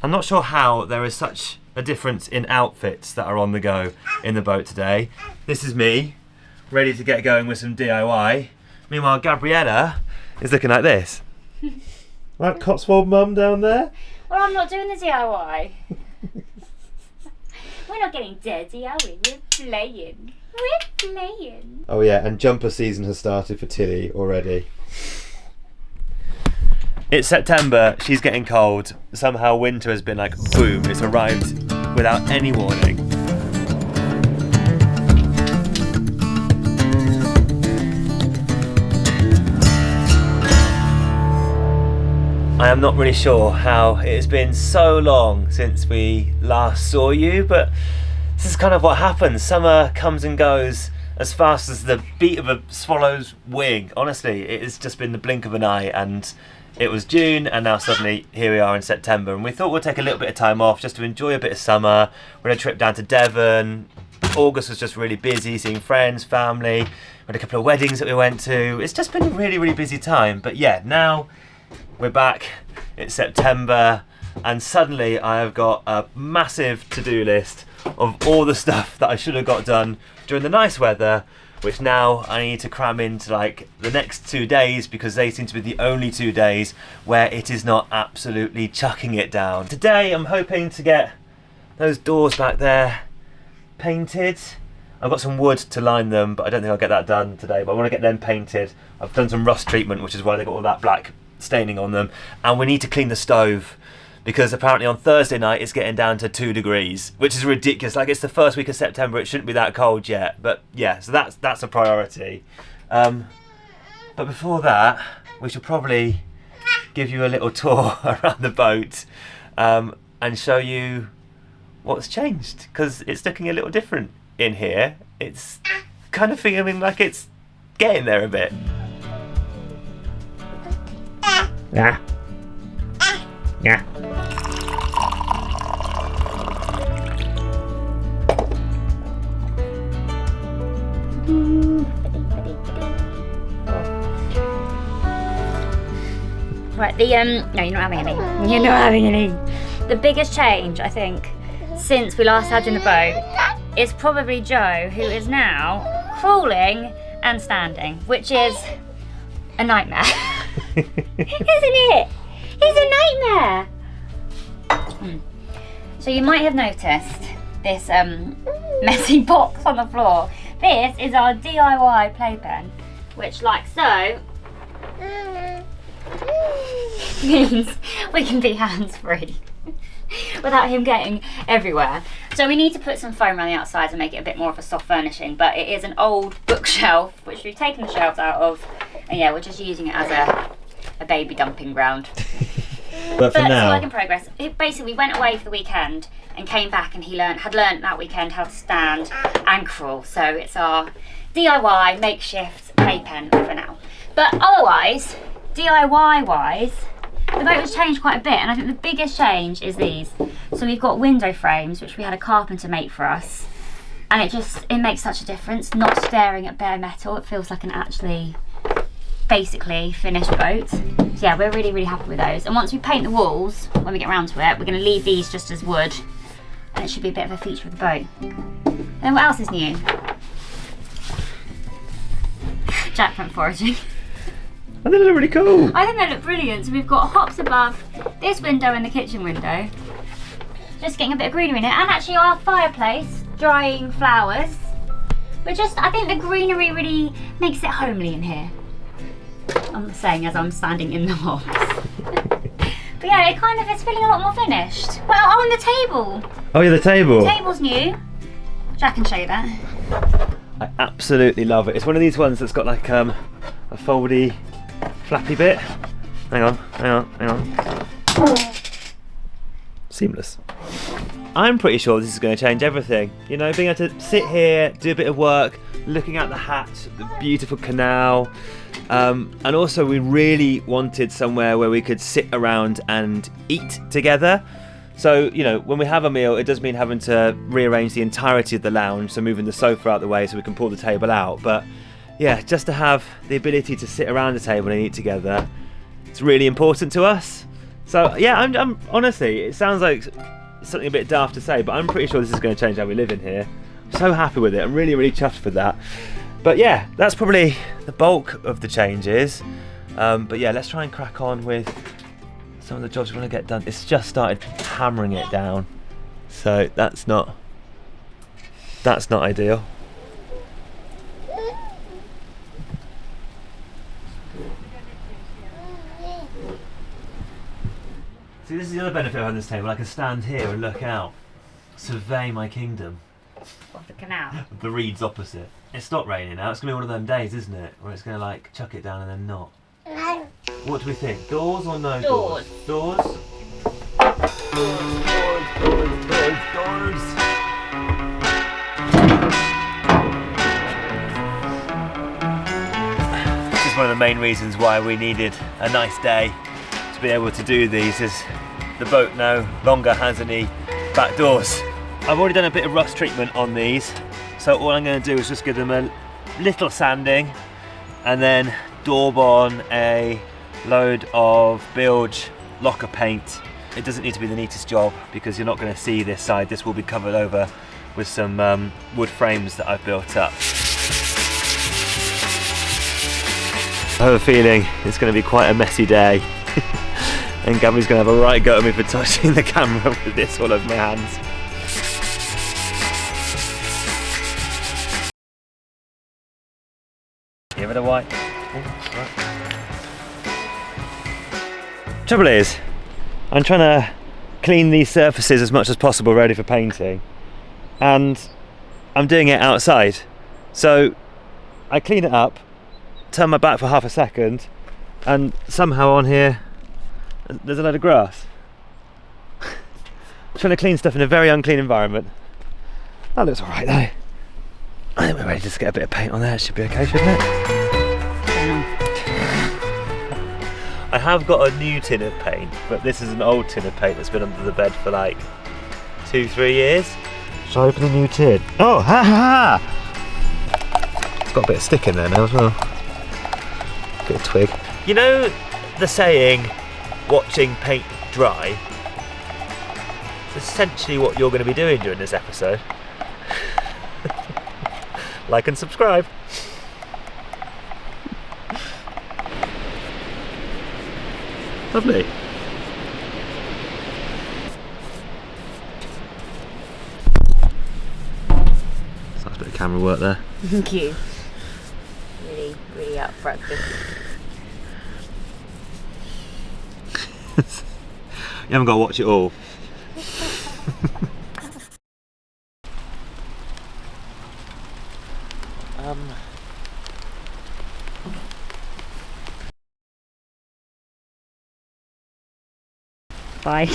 I'm not sure how there is such a difference in outfits that are on the go in the boat today. This is me, ready to get going with some DIY. Meanwhile, Gabriella is looking like this. Right, Cotswold mum down there? Well, I'm not doing the DIY. We're not getting dirty, are we? We're playing. Oh yeah, and jumper season has started for Tilly already. It's September, she's getting cold. Somehow winter has been like, boom, it's arrived without any warning. I am not really sure how it has been so long since we last saw you, but this is kind of what happens. Summer comes and goes as fast as the beat of a swallow's wing. Honestly, it has just been the blink of an eye, and it was June and now suddenly here we are in September, and we thought we'd take a little bit of time off just to enjoy a bit of summer. We had a trip down to Devon. August was just really busy, seeing friends, family. We had a couple of weddings that we went to. It's just been a really, really busy time. But yeah, now we're back, it's September, and suddenly I have got a massive to-do list of all the stuff that I should have got done during the nice weather, which now I need to cram into like the next 2 days, because they seem to be the only 2 days where it is not absolutely chucking it down. Today I'm hoping to get those doors back there painted. I've got some wood to line them, but I don't think I'll get that done today, but I want to get them painted. I've done some rust treatment, which is why they got all that black staining on them, and we need to clean the stove, because apparently on Thursday night it's getting down to 2 degrees, which is ridiculous. Like, it's the first week of September, it shouldn't be that cold yet, but yeah, so that's a priority. But before that, we should probably give you a little tour around the boat, and show you what's changed, because it's looking a little different in here. It's kind of feeling like it's getting there a bit. Yeah. Yeah. Right, no, you're not having any. You're not having any. The biggest change, I think, since we last had you in the boat is probably Joe, who is now crawling and standing, which is a nightmare. Isn't it? It's a nightmare. So you might have noticed this messy box on the floor. This is our DIY playpen, which, like so, means we can be hands-free without him getting everywhere. So we need to put some foam around the outside and make it a bit more of a soft furnishing, but it is an old bookshelf which we've taken the shelves out of, and yeah, we're just using it as a baby dumping ground. But for now, it's a work in progress. Basically, we went away for the weekend and came back, and he had learnt that weekend how to stand and crawl. So it's our DIY makeshift playpen for now. But otherwise, DIY-wise, the boat has changed quite a bit, and I think the biggest change is these. So we've got window frames, which we had a carpenter make for us, and it makes such a difference. Not staring at bare metal, it feels like an actually basically finished boat. So yeah, we're really, really happy with those. And once we paint the walls, when we get around to it, we're going to leave these just as wood, and it should be a bit of a feature of the boat. And then what else is new? Jackfruit foraging. I think they look really cool. I think they look brilliant. So we've got hops above this window and the kitchen window. Just getting a bit of greenery in it. And actually our fireplace, drying flowers. I think the greenery really makes it homely in here. I'm saying as I'm standing in the hops. But yeah, it's feeling a lot more finished. Well, on the table. Oh yeah, the table. The table's new. Jack can show you that. I absolutely love it. It's one of these ones that's got like a foldy, flappy bit. Hang on. Seamless. I'm pretty sure this is going to change everything. You know, being able to sit here, do a bit of work, looking at the hatch, the beautiful canal. And also we really wanted somewhere where we could sit around and eat together. So, you know, when we have a meal, it does mean having to rearrange the entirety of the lounge, so moving the sofa out the way so we can pull the table out. But yeah, just to have the ability to sit around the table and eat together, it's really important to us. So yeah, I'm honestly, it sounds like something a bit daft to say, but I'm pretty sure this is going to change how we live in here. I'm so happy with it. I'm really, really chuffed with that. But yeah, that's probably the bulk of the changes. But yeah, let's try and crack on with some of the jobs we want to get done. It's just started hammering it down, so that's not ideal. See, this is the other benefit of having this table. I can stand here and look out, survey my kingdom. Off the canal. The reeds opposite. It's stopped raining now. It's going to be one of them days, isn't it? Where it's going to like chuck it down and then not. What do we think? Doors or no doors? Doors? Doors. This is one of the main reasons why we needed a nice day to be able to do these, is the boat no longer has any back doors. I've already done a bit of rust treatment on these, so all I'm going to do is just give them a little sanding and then daub on a load of bilge locker paint. It doesn't need to be the neatest job because you're not going to see this side. This will be covered over with some wood frames that I've built up. I have a feeling it's going to be quite a messy day and Gabby's going to have a right go at me for touching the camera with this all over my hands. Give it a wipe. Trouble is, I'm trying to clean these surfaces as much as possible ready for painting, and I'm doing it outside. So I clean it up, turn my back for half a second, and somehow on here there's a load of grass. I'm trying to clean stuff in a very unclean environment. That looks alright though. I think we're ready to just get a bit of paint on there. It should be okay, shouldn't it? I have got a new tin of paint, but this is an old tin of paint that's been under the bed for like 2-3 years. Shall I open the new tin? Oh, ha ha ha! It's got a bit of stick in there now as well. Bit of twig. You know the saying, watching paint dry? It's essentially what you're going to be doing during this episode. Like and subscribe. Lovely. Nice bit of camera work there. Thank you. Really, really up for breakfast. You haven't got to watch it all. Bye.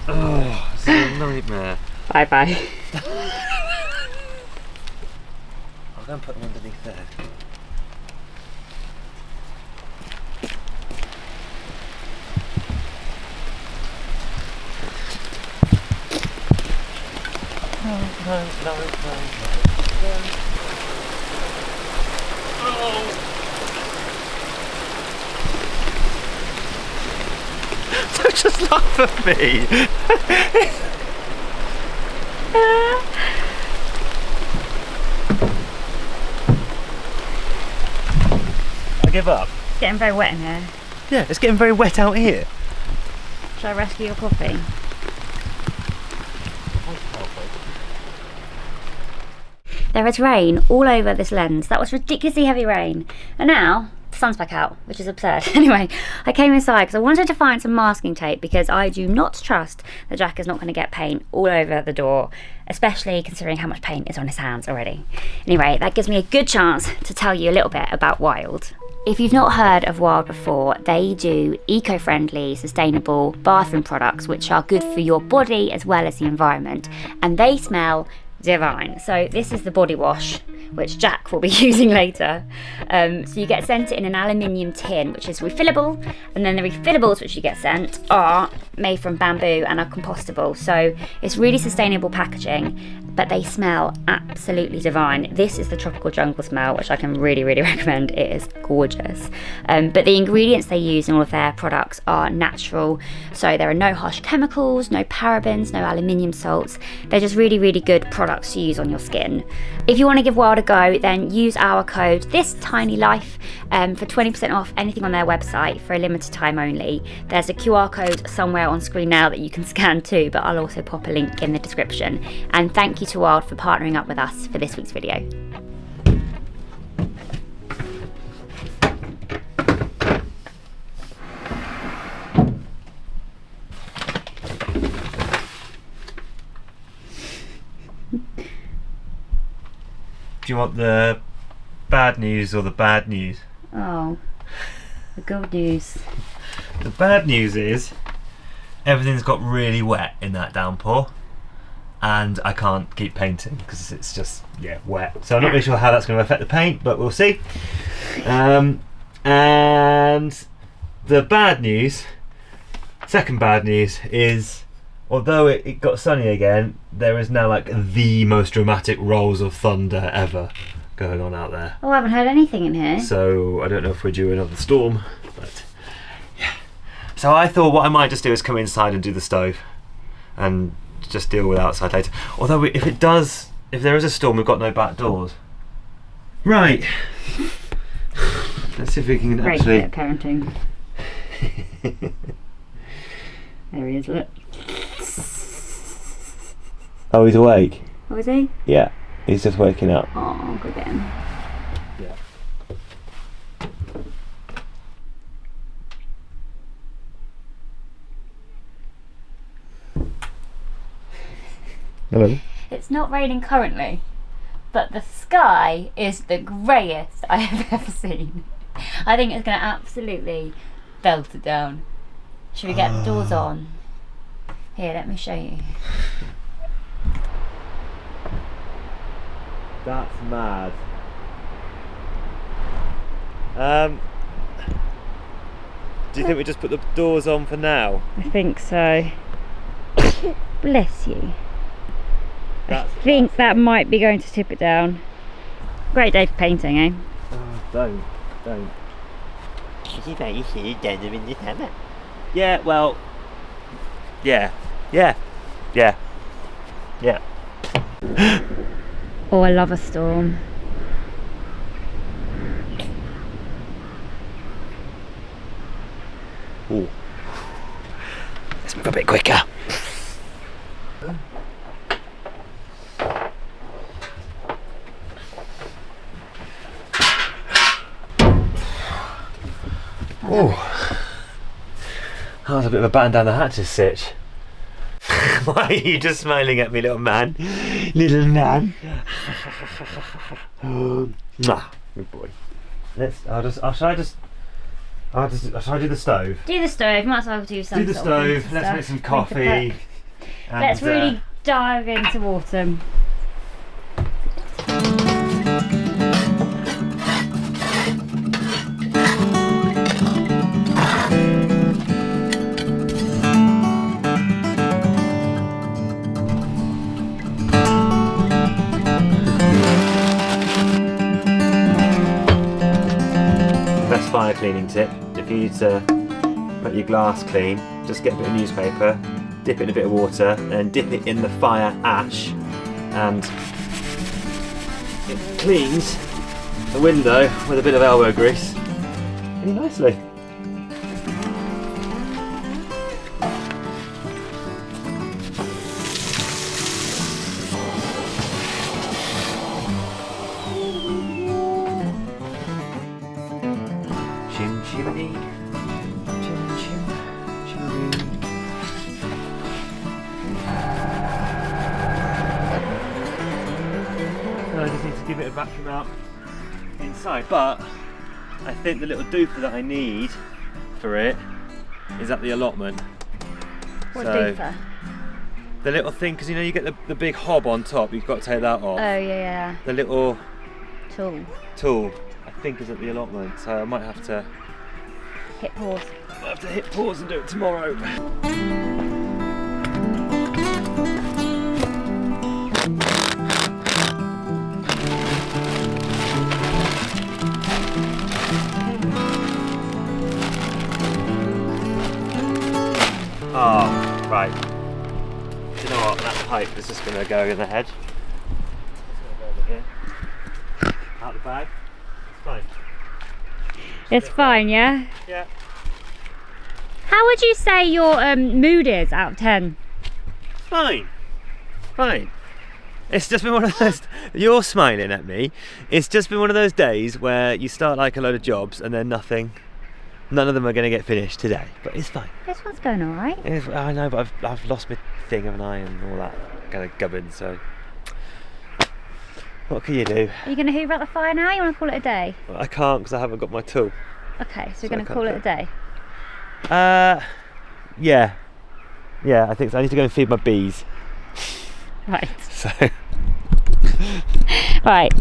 Oh, this is a nightmare. Bye bye. I'll go and put them underneath there. No. Oh. Don't just laugh at me. I give up. It's getting very wet in here. Yeah, it's getting very wet out here. Shall I rescue your coffee? There is rain all over this lens. That was ridiculously heavy rain. And now the sun's back out, which is absurd. Anyway, I came inside because I wanted to find some masking tape because I do not trust that Jack is not going to get paint all over the door, especially considering how much paint is on his hands already. Anyway, that gives me a good chance to tell you a little bit about Wild. If you've not heard of Wild before, they do eco-friendly, sustainable bathroom products which are good for your body as well as the environment, and they smell divine. So this is the body wash which Jack will be using later. So you get sent it in an aluminium tin which is refillable, and then the refillables which you get sent are made from bamboo and are compostable, so it's really sustainable packaging, but they smell absolutely divine. This is the tropical jungle smell, which I can really recommend. It is gorgeous. But the ingredients they use in all of their products are natural, so there are no harsh chemicals, no parabens, no aluminium salts. They're just really good products to use on your skin. If you want to give Wild a go, then use our code ThisTinyLife for 20% off anything on their website for a limited time only. There's a QR code somewhere on screen now that you can scan too, but I'll also pop a link in the description. And thank you to Wild for partnering up with us for this week's video. Do you want the bad news or the bad news? Oh, the good news. The bad news is everything's got really wet in that downpour, and I can't keep painting because it's just wet. So I'm not really sure how that's going to affect the paint, but we'll see. And the bad news, second bad news, is although it got sunny again, there is now like the most dramatic rolls of thunder ever going on out there. Oh, I haven't heard anything in here. So I don't know if we're due another storm, but yeah. So I thought what I might just do is come inside and do the stove and just deal with outside later. Although if there is a storm, we've got no back doors. Right. Let's see if we can Great actually... bit of parenting. There he is, look. Oh, he's awake? Oh, is he? Yeah, he's just waking up. Oh, go get him. Yeah. Hello. It's not raining currently, but the sky is the greyest I have ever seen. I think it's going to absolutely belt it down. Should we get the doors on? Here, let me show you. That's mad. Do you think we just put the doors on for now? I think so. Bless you. I think that might be going to tip it down. Great day for painting, eh? Oh, don't. Yeah, well, yeah. Oh, I love a storm. Ooh. Let's move a bit quicker. Oh, that was a bit of a batten down the hatches sitch. Why are you just smiling at me, little man? Little man. Good boy. Shall I do the stove? Do the stove, might as well do some. Do the stove, let's make some coffee. Let's really dive into autumn. Fire cleaning tip: if you need to make your glass clean, just get a bit of newspaper, dip it in a bit of water, and dip it in the fire ash, and it cleans the window with a bit of elbow grease really nicely. I just need to give it a vacuum out inside, but I think the little doofer that I need for it is at the allotment. What doofer? The little thing, because you know you get the big hob on top, you've got to take that off. Oh yeah. The little tool, I think is at the allotment, so I might have to Hit pause. I'll have to hit pause and do it tomorrow. Oh, right. Do you know what? That pipe is just going to go in the hedge. It's going to go over here. Out the bag. It's fine. It's fine, yeah? Yeah. How would you say your mood is out of 10? Fine. Fine. It's just been one of those... You're smiling at me. It's just been one of those days where you start like a load of jobs and then none of them are going to get finished today. But it's fine. This one's going alright. I know, but I've lost my thing, haven't I? And all that kind of gubbin, so... What can you do? Are you going to hoover out the fire now? You want to call it a day? Well, I can't because I haven't got my tool. Okay, so we're going to call it a day. Yeah. Yeah, I think so. I need to go and feed my bees. Right. So... Right.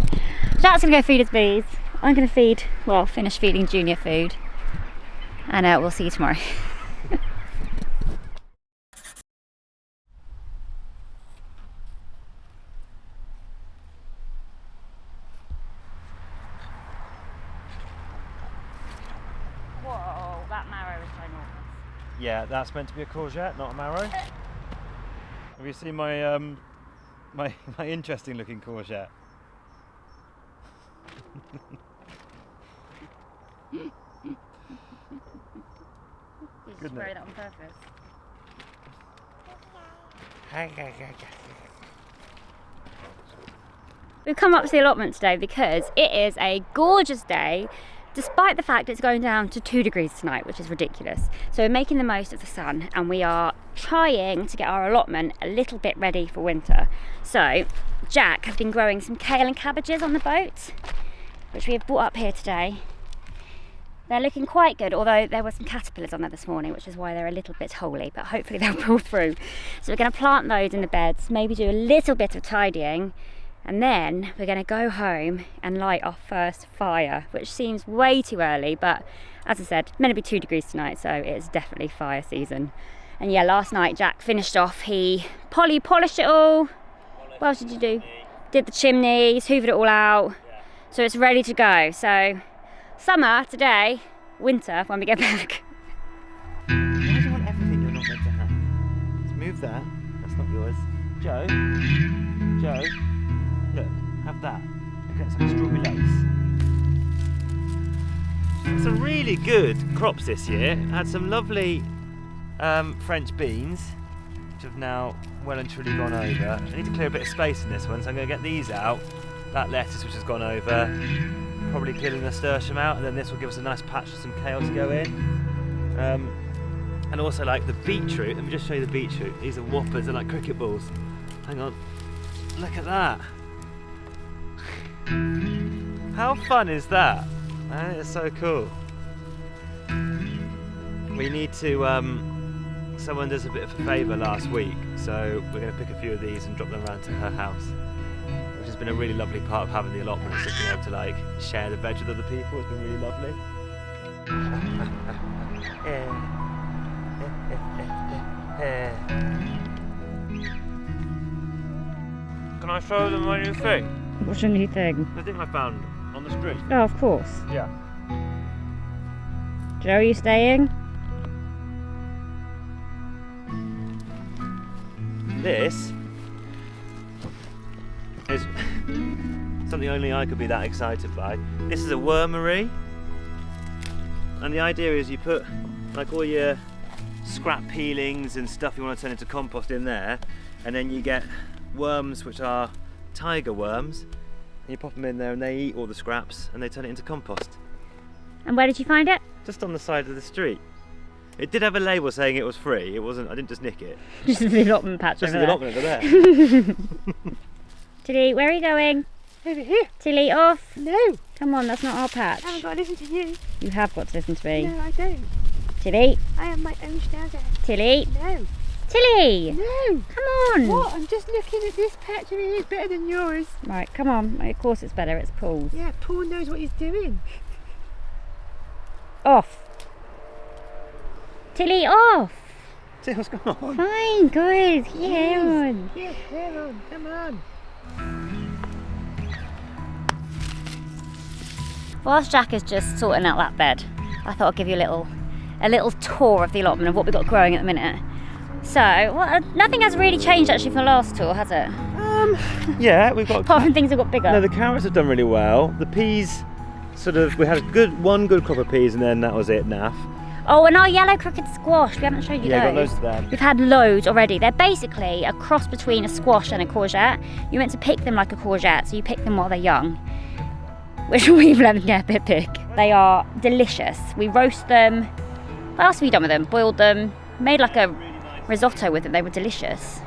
Jack's going to go feed his bees. I'm going to finish feeding Junior food. And we'll see you tomorrow. Whoa, that marrow is ginormous. Yeah, that's meant to be a courgette, not a marrow. Have you seen my my interesting looking courgette? You just spray that on purpose. We've come up to the allotment today because it is a gorgeous day, despite the fact it's going down to 2 degrees tonight, which is ridiculous. So we're making the most of the sun and we are trying to get our allotment a little bit ready for winter. So Jack has been growing some kale and cabbages on the boat, which we have brought up here today. They're looking quite good, although there were some caterpillars on there this morning, which is why they're a little bit holy, but hopefully they'll pull through. So we're going to plant those in the beds, maybe do a little bit of tidying, and then we're going to go home and light our first fire, which seems way too early, but as I said, meant to be 2 degrees tonight, so it's definitely fire season. And yeah, last night Jack finished off, he polished it all. What else did you do? Did the chimneys, hoovered it all out, so it's ready to go. So summer today, winter when we get back. Why do you want everything you're not meant to have? Let's move that. That's not yours. Joe, look, have that. Okay, it's like a strawberry lace. Some really good crops this year. Had some lovely French beans, which have now well and truly gone over. I need to clear a bit of space in this one, so I'm going to get these out. That lettuce which has gone over. Probably peeling the nasturtium out, and then this will give us a nice patch of some kale to go in. And also like the beetroot. Let me just show you the beetroot. These are whoppers, they're like cricket balls. Hang on, look at that. How fun is that? It's so cool. We need to, someone does a bit of a favour last week, so we're going to pick a few of these and drop them around to her house. Which has been a really lovely part of having the allotment, is just being able to like share the veg with other people. It's been really lovely. Can I show them my new thing? What's your new thing? The thing I found on the street. Oh, of course. Yeah. Joe, are you staying? This is something only I could be that excited by. This is a wormery, and the idea is you put like all your scrap peelings and stuff you want to turn into compost in there, and then you get worms which are tiger worms, and you pop them in there and they eat all the scraps and they turn it into compost. And where did you find it? Just on the side of the street. It did have a label saying it was free. It wasn't. I didn't just nick it. Just the allotment patch Just over the there. allotment over there. Tilly, where are you going? Over here. Tilly, off. No, Come on, that's not our patch. I haven't got to listen to you. You have got to listen to me. No, I don't. Tilly, I am my own stagger. Tilly, No. Tilly. No. Come on. What? I'm just looking at this patch and it is better than yours. Right, come on. Of course it's better. It's Paul's. Yeah, Paul knows what he's doing. Off. Tilly off. See what's going on? Fine, good. Yeah, on. Yeah, Aaron, come on. Whilst Jack is just sorting out that bed, I thought I'd give you a little tour of the allotment of what we've got growing at the minute. So, nothing has really changed actually from the last tour, has it? Yeah, we've got. Apart from things have got bigger. No, the carrots have done really well. The peas, we had one good crop of peas, and then that was it. Naff. Oh, and our yellow crooked squash. We haven't showed you Yeah, those. got loads of them. We've had loads already. They're basically a cross between a squash and a courgette. You're meant to pick them like a courgette, so you pick them while they're young, which we've let them get a bit big. They are delicious. We roast them. What else have we done with them? Boiled them, made like a risotto with them. They were delicious.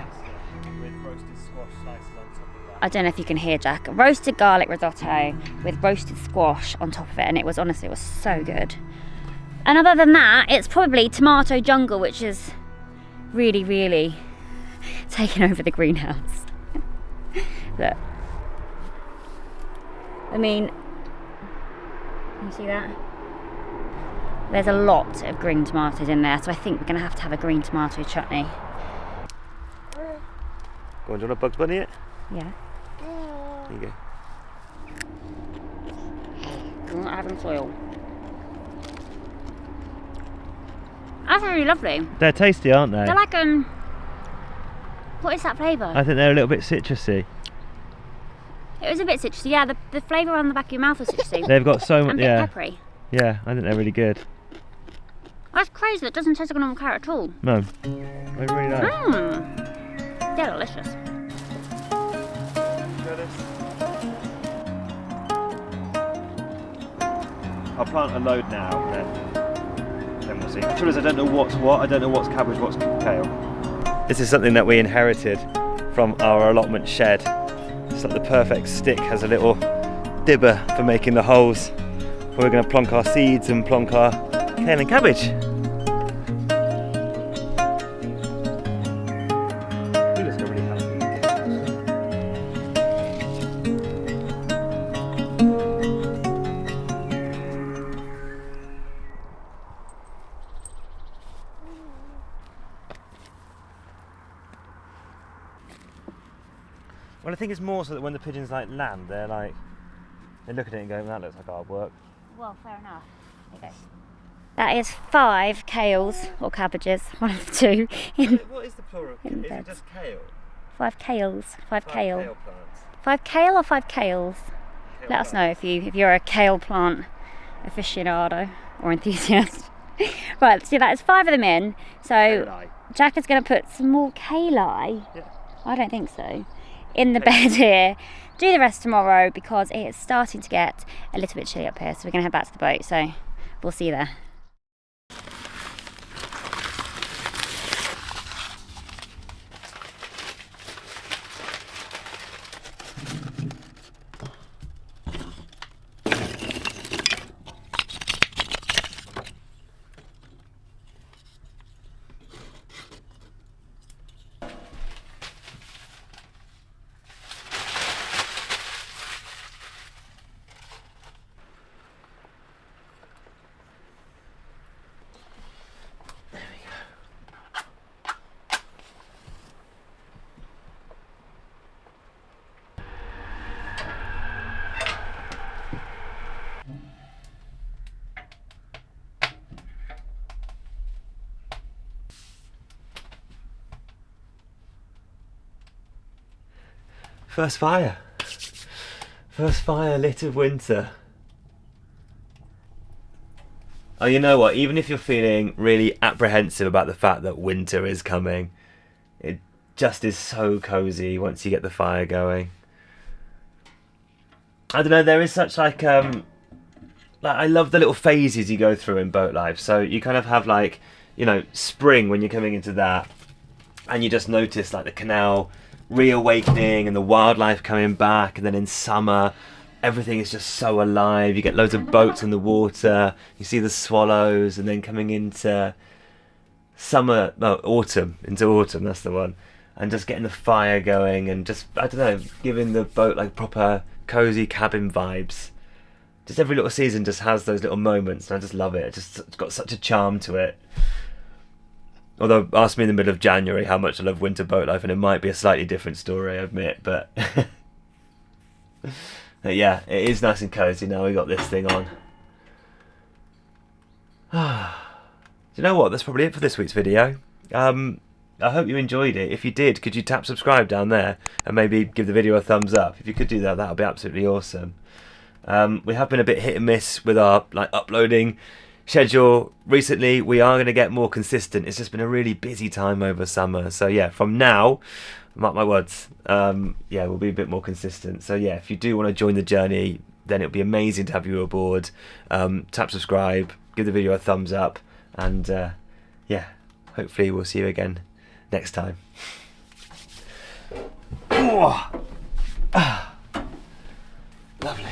With roasted squash slices on top of that. I don't know if you can hear Jack. Roasted garlic risotto with roasted squash on top of it, and it was so good. And other than that, it's probably tomato jungle, which is really, really taking over the greenhouse. Look. I mean, can you see that? There's a lot of green tomatoes in there, so I think we're going to have a green tomato chutney. Go on, do you want a Bugs Bunny it? Yeah. There you go. I'm not having soil. That's really lovely. They're tasty, aren't they? They're like what is that flavour? I think they're a little bit citrusy. It was a bit citrusy, yeah. The flavour on the back of your mouth was citrusy. They've got so and much, a bit yeah. peppery. Yeah, I think they're really good. That's crazy. It doesn't taste like a normal carrot at all. No, they're really nice. Mmm. They're delicious. I'll plant a load now, then we'll see. The trouble is, I don't know what's what. I don't know what's cabbage, what's kale. This is something that we inherited from our allotment shed. It's like the perfect stick, has a little dibber for making the holes where we're going to plonk our seeds and plonk our kale and cabbage. Ooh, that's really healthy. Well, I think it's more so that when the pigeons land, they look at it and go, that looks like hard work. Well, fair enough. There you go. That is 5 kales or cabbages, one of the two. What is the plural? in Is beds. it just kale? 5 kales. 5 kale. Kale plants. 5 kale or 5 kales? Kale Let us know plants. if you're a kale plant aficionado or enthusiast. Right, so that is 5 of them in. So Kale-eye. Jack is going to put some more kale. Yeah. I don't think so. In the bed here. Do the rest tomorrow because it is starting to get a little bit chilly up here. So we're going to head back to the boat. So we'll see you there. First fire. First fire lit of winter. Oh, you know what? Even if you're feeling really apprehensive about the fact that winter is coming, it just is so cozy once you get the fire going. I don't know, there is such like I love the little phases you go through in boat life. So you kind of have like, you know, spring when you're coming into that, and you just notice like the canal reawakening and the wildlife coming back, and then in summer everything is just so alive. You get loads of boats in the water, you see the swallows, and then coming into autumn, that's the one, and just getting the fire going and just, I don't know, giving the boat like proper cozy cabin vibes. Just every little season just has those little moments, and I just love it. It's got such a charm to it. Although ask me in the middle of January how much I love winter boat life, and it might be a slightly different story, I admit. But, but yeah, it is nice and cosy now we got this thing on. Do you know what? That's probably it for this week's video. I hope you enjoyed it. If you did, could you tap subscribe down there and maybe give the video a thumbs up? If you could do that, that would be absolutely awesome. We have been a bit hit and miss with our uploading schedule recently. We are going to get more consistent. It's just been a really busy time over summer. So yeah, from now, mark my words, we'll be a bit more consistent. So yeah, if you do want to join the journey, then it would be amazing to have you aboard. Tap subscribe, give the video a thumbs up, and hopefully we'll see you again next time. Lovely.